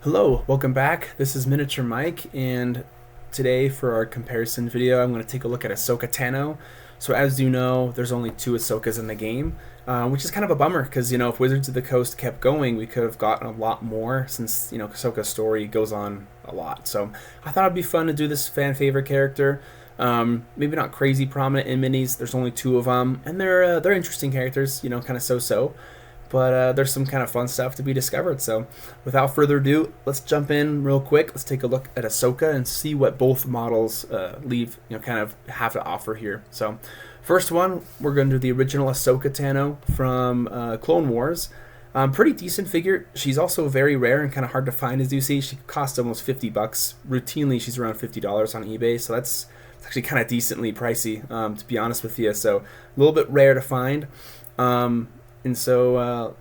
Hello, welcome back. This is Miniature Mike, and today for our comparison video, I'm going to take a look at Ahsoka Tano. So as you know, there's only two Ahsokas in the game, which is kind of a bummer because, if Wizards of the Coast kept going, we could have gotten a lot more since, Ahsoka's story goes on a lot. So I thought it'd be fun to do this fan favorite character. Maybe not crazy prominent in minis. There's only two of them, and they're interesting characters, kind of so-so. But there's some kind of fun stuff to be discovered. So without further ado, let's jump in real quick. Let's take a look at Ahsoka and see what both models kind of have to offer here. So first one, we're going to do the original Ahsoka Tano from Clone Wars. Pretty decent figure. She's also very rare and kind of hard to find, as you see. She costs almost $50. Routinely, she's around $50 on eBay, so that's actually kind of decently pricey, to be honest with you. So a little bit rare to find. And so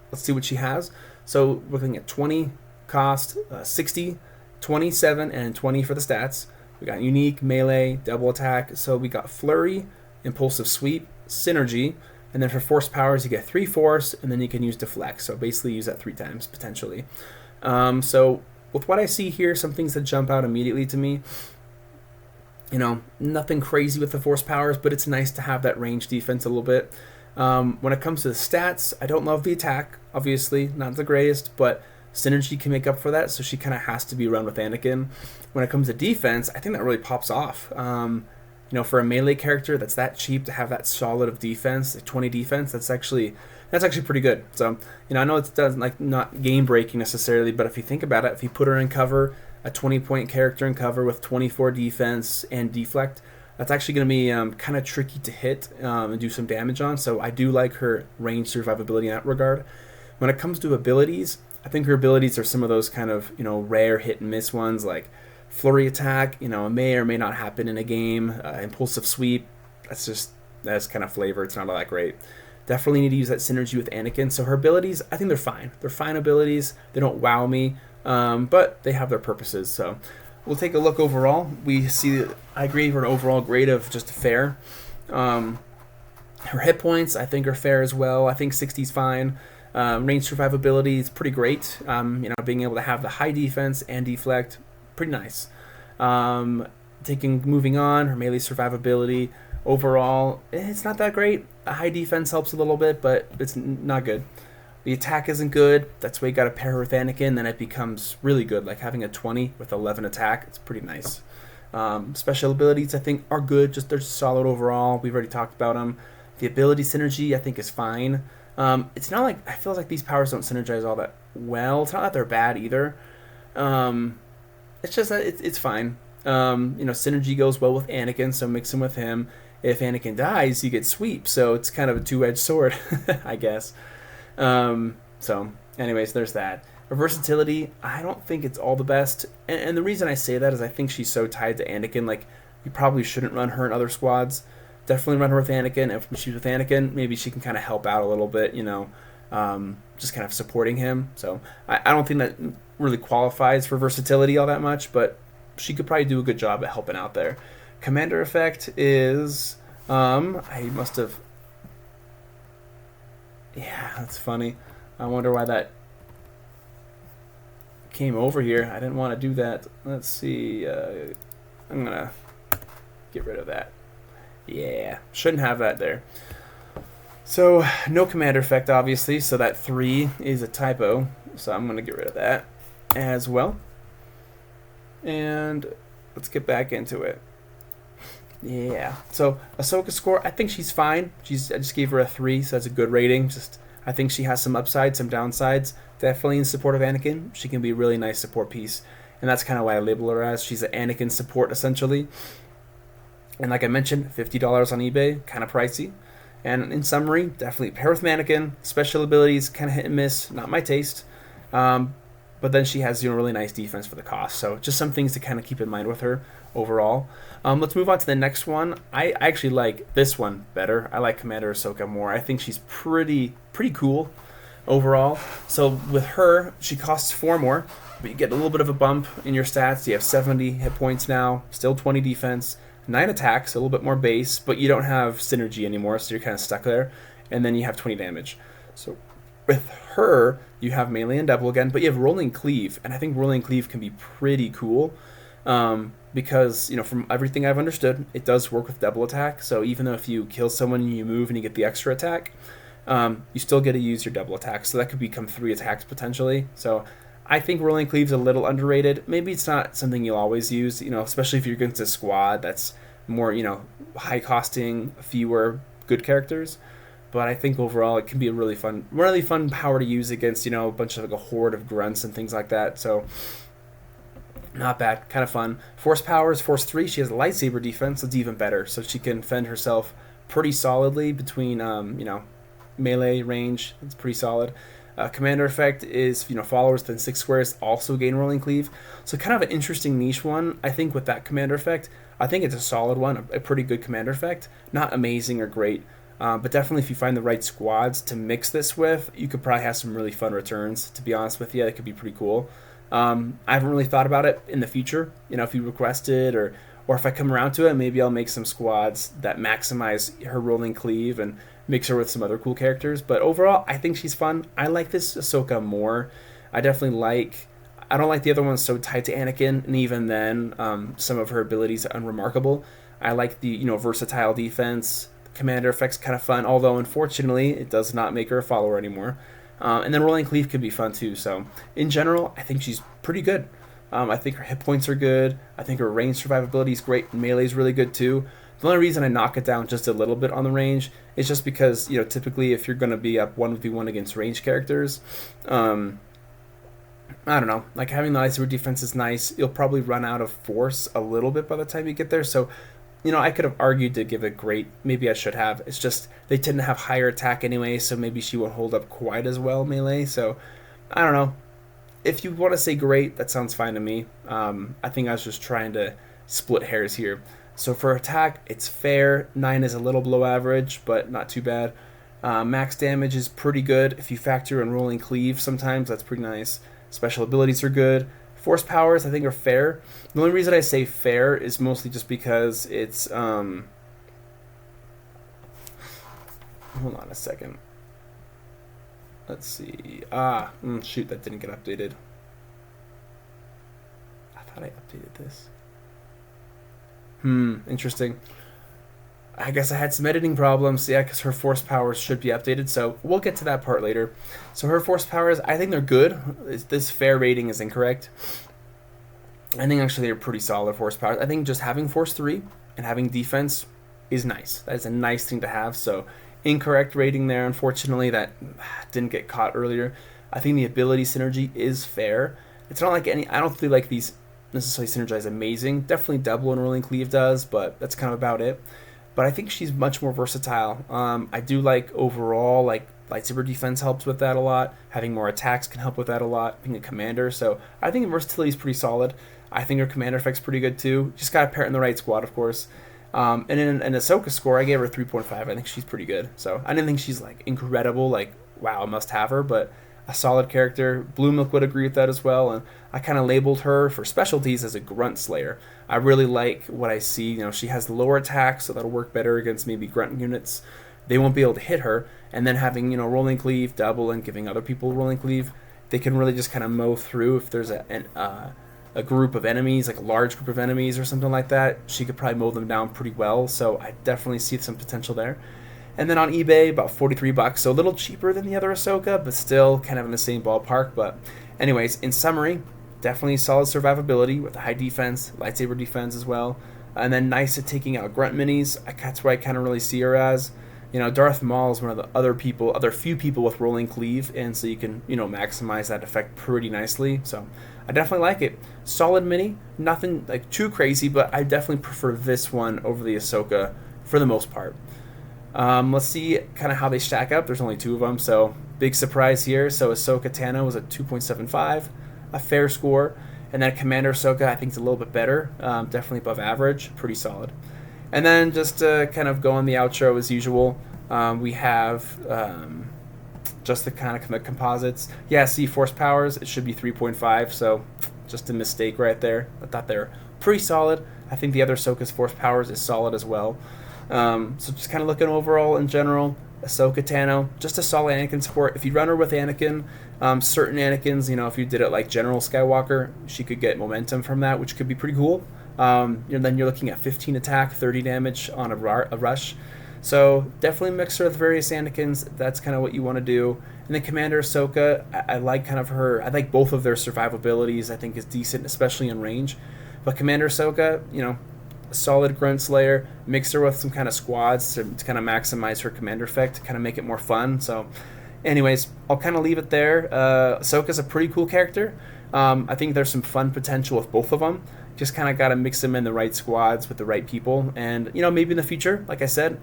let's see what she has. So we're looking at 20 cost, 60, 27, and 20 for the stats. We got unique, melee, double attack. So we got flurry, impulsive sweep, synergy, and then for force powers you get 3 force, and then you can use deflect. So basically use that 3 times potentially. So with what I see here, some things that jump out immediately to me. Nothing crazy with the force powers, but it's nice to have that range defense a little bit. When it comes to the stats, I don't love the attack, obviously, not the greatest, but synergy can make up for that, so she kind of has to be run with Anakin. When it comes to defense, I think that really pops off. For a melee character that's that cheap to have that solid of defense, like 20 defense, that's actually pretty good. So, I know it's not game breaking necessarily, but if you think about it, if you put her in cover, a 20-point character in cover with 24 defense and deflect, that's actually going to be kind of tricky to hit and do some damage on. So I do like her range survivability in that regard. When it comes to abilities, I think her abilities are some of those kind of rare hit and miss ones, like flurry attack. May or may not happen in a game. Impulsive sweep. That's kind of flavor. It's not all that great. Definitely need to use that synergy with Anakin. So her abilities, I think they're fine. They're fine abilities. They don't wow me, but they have their purposes. So we'll take a look overall. We see, I agree for an overall grade of just fair. Her hit points, I think, are fair as well. I think 60 is fine. Range survivability is pretty great. Being able to have the high defense and deflect, pretty nice. Moving on, her melee survivability, overall, it's not that great. A high defense helps a little bit, but it's not good. The attack isn't good. That's why you got to pair her with Anakin. Then it becomes really good, like having a 20 with 11 attack. It's pretty nice. Special abilities, I think, are good. They're solid overall. We've already talked about them. The ability synergy, I think, is fine. It's not like, I feel like these powers don't synergize all that well. It's not that they're bad either. It's just that it's fine. Synergy goes well with Anakin, so mix him with him. If Anakin dies, you get sweep. So it's kind of a two-edged sword, I guess. So anyways, there's that. Her versatility, I don't think it's all the best, and the reason I say that is I think she's so tied to Anakin. Like, you probably shouldn't run her in other squads. Definitely run her with Anakin. If she's with Anakin, maybe she can kind of help out a little bit, just kind of supporting him. So I don't think that really qualifies for versatility all that much, but she could probably do a good job at helping out there. Commander effect is I must have. Yeah, that's funny. I wonder why that came over here. I didn't want to do that. Let's see. I'm going to get rid of that. Yeah, shouldn't have that there. So, no commander effect, obviously. So that 3 is a typo. So I'm going to get rid of that as well. And let's get back into it. Yeah. So Ahsoka score, I think she's fine. I just gave her a 3, so that's a good rating. I think she has some upsides, some downsides. Definitely in support of Anakin, she can be a really nice support piece, and that's kind of why I label her as. She's an Anakin support essentially. And like I mentioned, $50 on eBay, kind of pricey. And in summary, definitely pair with Anakin. Special abilities, kind of hit and miss, not my taste. But then she has really nice defense for the cost. So just some things to kind of keep in mind with her overall. Let's move on to the next one. I actually like this one better. I like Commander Ahsoka more. I think she's pretty cool overall. So with her, she costs 4 more, but you get a little bit of a bump in your stats. You have 70 hit points now, still 20 defense, 9 attacks, a little bit more base, but you don't have synergy anymore, so you're kind of stuck there. And then you have 20 damage. So With her, you have melee and double again, but you have rolling cleave, and I think rolling cleave can be pretty cool. Because from everything I've understood, it does work with double attack. So even though if you kill someone and you move and you get the extra attack, you still get to use your double attack. So that could become 3 attacks potentially. So I think rolling cleave's a little underrated. Maybe it's not something you'll always use, especially if you're against a squad that's more, high costing, fewer good characters. But I think overall it can be a really fun power to use against, a bunch of like a horde of grunts and things like that. So not bad, kind of fun. Force power is Force 3. She has a lightsaber defense, so it's even better. So she can fend herself pretty solidly between, melee range. It's pretty solid. Commander effect is, followers within 6 squares also gain rolling cleave. So kind of an interesting niche one, I think, with that commander effect. I think it's a solid one, a pretty good commander effect. Not amazing or great, but definitely if you find the right squads to mix this with, you could probably have some really fun returns, to be honest with you. It could be pretty cool. I haven't really thought about it in the future. If you request it or if I come around to it, maybe I'll make some squads that maximize her rolling cleave and mix her with some other cool characters. But overall, I think she's fun. I like this Ahsoka more. I don't like the other ones so tied to Anakin, and even then, some of her abilities are unremarkable. I like the versatile defense. Commander effect's kind of fun, although unfortunately it does not make her a follower anymore. And then rolling cleave could be fun too. So in general, I think she's pretty good. I think her hit points are good. I think her range survivability is great. Melee is really good too. The only reason I knock it down just a little bit on the range is just because typically if you're going to be up 1v1 against range characters, I don't know, like having the lightsaber defense is nice. You'll probably run out of force a little bit by the time you get there. So I could have argued to give it great. Maybe I should have. It's just they tend to have higher attack anyway, so maybe she won't hold up quite as well melee. So I don't know. If you want to say great, that sounds fine to me. I think I was just trying to split hairs here. So for attack, it's fair. 9 is a little below average, but not too bad. Max damage is pretty good. If you factor in rolling cleave sometimes, that's pretty nice. Special abilities are good. Force powers, I think, are fair. The only reason I say fair is mostly just because it's... hold on a second. Let's see. Shoot, that didn't get updated. I thought I updated this. Interesting. I guess I had some editing problems. Yeah, because her force powers should be updated, so we'll get to that part later. So her force powers, I think they're good. This fair rating is incorrect. I think actually they're pretty solid force powers. I think just having Force 3 and having defense is nice. That is a nice thing to have, so incorrect rating there. Unfortunately, that didn't get caught earlier. I think the ability synergy is fair. It's not like I don't feel like these necessarily synergize amazing. Definitely double and rolling cleave does, but that's kind of about it. But I think she's much more versatile. I do like overall, like lightsaber defense helps with that a lot. Having more attacks can help with that a lot. Being a commander, so I think the versatility is pretty solid. I think her commander effect's pretty good too. Just gotta pair it in the right squad, of course. And in an Ahsoka score, I gave her 3.5. I think she's pretty good. So I didn't think she's like incredible, like wow, must have her, but a solid character. Blue Milk would agree with that as well. And I kind of labeled her for specialties as a grunt slayer. I really like what I see. She has the lower attack, so that'll work better against maybe grunt units. They won't be able to hit her. And then having rolling cleave, double, and giving other people rolling cleave, they can really just kind of mow through if there's a group of enemies, like a large group of enemies or something like that. She could probably mow them down pretty well. So I definitely see some potential there. And then on eBay, about $43, so a little cheaper than the other Ahsoka, but still kind of in the same ballpark. But anyways, in summary, definitely solid survivability with a high defense, lightsaber defense as well. And then nice at taking out grunt minis. That's where I kind of really see her as. Darth Maul is one of the other few people with rolling cleave, and so you can, maximize that effect pretty nicely. So I definitely like it. Solid mini, nothing like too crazy, but I definitely prefer this one over the Ahsoka for the most part. Let's see kind of how they stack up. There's only 2 of them, so big surprise here. So Ahsoka Tano was a 2.75, a fair score. And then Commander Ahsoka, I think, is a little bit better, definitely above average, pretty solid. And then just to kind of go on the outro as usual, we have just the kind of composites. Yeah, see, force powers, it should be 3.5, so just a mistake right there. I thought they were pretty solid. I think the other Ahsoka's force powers is solid as well. So just kind of looking overall in general, Ahsoka Tano, just a solid Anakin support. If you run her with Anakin, certain Anakins, if you did it like General Skywalker, she could get momentum from that, which could be pretty cool. Then you're looking at 15 attack, 30 damage on a rush. So definitely mix her with various Anakins. That's kind of what you want to do. And then Commander Ahsoka, I like kind of her. I like both of their survivabilities. I think is decent, especially in range. But Commander Ahsoka, a solid grunt slayer. Mix her with some kind of squads to kind of maximize her commander effect, to kind of make it more fun. So, anyways, I'll kind of leave it there. Ahsoka's a pretty cool character. I think there's some fun potential with both of them. Just kind of got to mix them in the right squads with the right people. And, maybe in the future, like I said,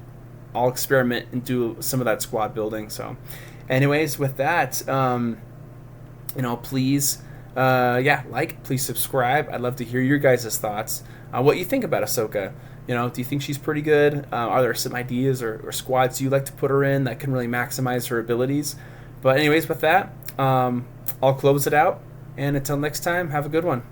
I'll experiment and do some of that squad building. So, anyways, with that, please, please subscribe. I'd love to hear your guys' thoughts. What you think about Ahsoka. Do you think she's pretty good? Are there some ideas or squads you like to put her in that can really maximize her abilities? But anyways, with that, I'll close it out. And until next time, have a good one.